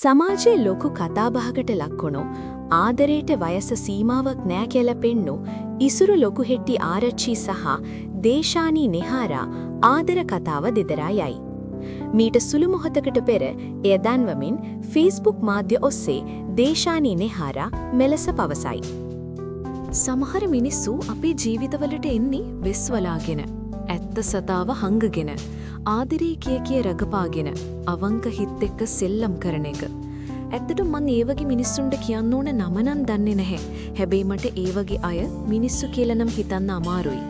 සමාජයේ ලොකු කතාබහකට ලක්වුණු ආදරයට වයස සීමාවක් නෑ කියලා පෙන්නු ඉසුරු ලොකු හෙට්ටි ආරච්චි සහ දේශානී නෙහාරා ආදර කතාව දෙදරා යයි. මීට සුළු මොහොතකට පෙර එය දන්වමින් ෆේස්බුක් මාධ්‍ය ඔස්සේ දේශානී නෙහාරා මෙලෙස පවසයි. සමහර මිනිස්සු අපේ ජීවිතවලට එන්නේ වෙස්වලාගෙන, ඇත්ත සතාව හංගගෙන, ආදරේ කිය රඟපාගෙන, අවංක හිත් එක්ක සෙල්ලම් කරන එක. ඇත්තටම මම ඒ වගේ මිනිස්සුන්ට කියන්න ඕන නම නම් දන්නේ නැහැ. හැබැයි මට ඒ වගේ අය මිනිස්සු කියලා නම් හිතන්න අමාරුයි.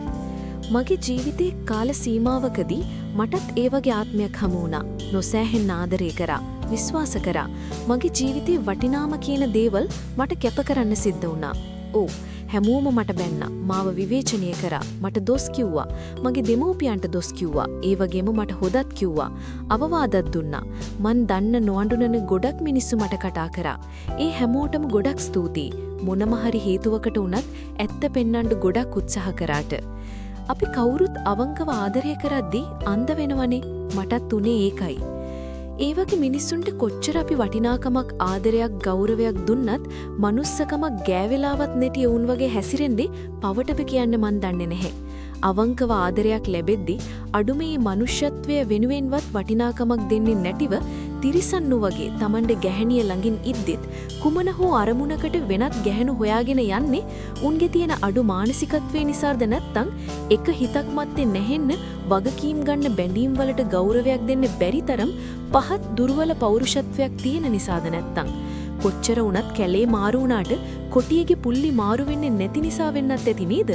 මගේ ජීවිතේ කාල සීමාවකදී මටත් ඒ වගේ ආත්මයක් හමු වුණා. නොසෑහෙන්න ආදරේ කරා, විශ්වාස කරා. මගේ ජීවිතේ වටිනාම කියන දේවල් මට කැප කරන්න සිද්ධ වුණා. ඔව්, හැමෝම මට බැන්නා, මාව විවේචනය කරා, මට දොස් කිව්වා, මගේ දෙමෝපියන්ට දොස් කිව්වා, ඒ වගේම මට හොදත් කිව්වා, අවවාදත් දුන්නා. මන් දන්න නොඅඳුනන ගොඩක් මිනිස්සු මට කතා කරා. ඒ හැමෝටම ගොඩක් ස්තුතියි. මොනම හරි හේතුවකට වුණත් ඇත්ත පෙන්වන්න ගොඩක් උත්සාහ කරාට. අපි කවුරුත් අවංකව ආදරය කරද්දී අන්ධ වෙනවනේ. මටත් උනේ ඒකයි. ඒ වගේ මිනිස්සුන්ට කොච්චර අපි වටිනාකමක්, ආදරයක්, ගෞරවයක් දුන්නත් මනුස්සකමක් ගෑවෙලාවත් නැති වුන් වගේ හැසිරෙන්නේ පවටප කියන්න මන් දන්නේ නැහැ. අවංකව ආදරයක් ලැබෙද්දී අඩුමේ මනුෂ්‍යත්වය වෙනුවෙන්වත් වටිනාකමක් දෙන්නේ නැතිව තිරිසන්නු වගේ Tamande ගැහණිය ළඟින් ඉද්දිත් කුමන හෝ අරමුණකට වෙනත් ගැහණු හොයාගෙන යන්නේ උන්ගේ තියෙන අඩු මානසිකත්වයේ නිසාද නැත්නම් එක හිතක් මැත්තේ නැහෙන්න වගකීම් ගන්න බැඳීම් වලට ගෞරවයක් දෙන්න බැරි තරම් පහත් දුර්වල පෞරුෂත්වයක් තියෙන නිසාද නැත්නම් කොච්චර වුණත් කැලේ මාරු වුණාට කොටියගේ පුල්ලි මාරු වෙන්නේ නැති නිසා වෙන්නත් ඇති නේද?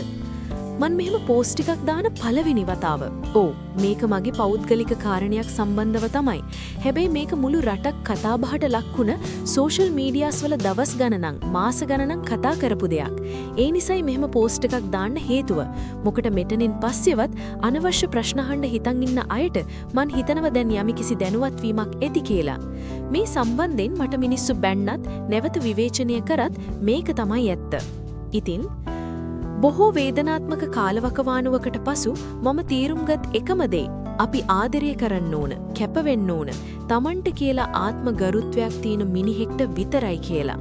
මන් මෙහෙම පෝස්ට් එකක් දාන පළවෙනි වතාව. ඔව්, මේක මගේ පෞද්ගලික කාරණයක් සම්බන්ධව තමයි. හැබැයි මේක මුළු රටක් කතාබහට ලක්ුණ සෝෂල් මීඩියාස් වල දවස් ගණනක්, මාස ගණනක් කතා කරපු දෙයක්. ඒ නිසයි මෙහෙම පෝස්ට් එකක් දාන්න හේතුව. මොකට මෙතනින් පස්සෙවත් අනවශ්‍ය ප්‍රශ්න අහන්න හිතන් ඉන්න අයට මන් හිතනවා දැන් යම්කිසි දැනුවත් වීමක් ඇති කියලා. මේ සම්බන්ධයෙන් මට මිනිස්සු බැන්නත්, නැවත විවේචනය කරත් මේක තමයි ඇත්ත. ඉතින් බොහෝ වේදනාත්මක කාලවකවානුවකට පසු මම තීරුම්ගත් එකම දේ අපි ආදරය කරන්න ඕන, කැප වෙන්න ඕන, Tamanට කියලා ආත්ම ගරුත්වයක් තියෙන මිනිහෙක්ට විතරයි කියලා.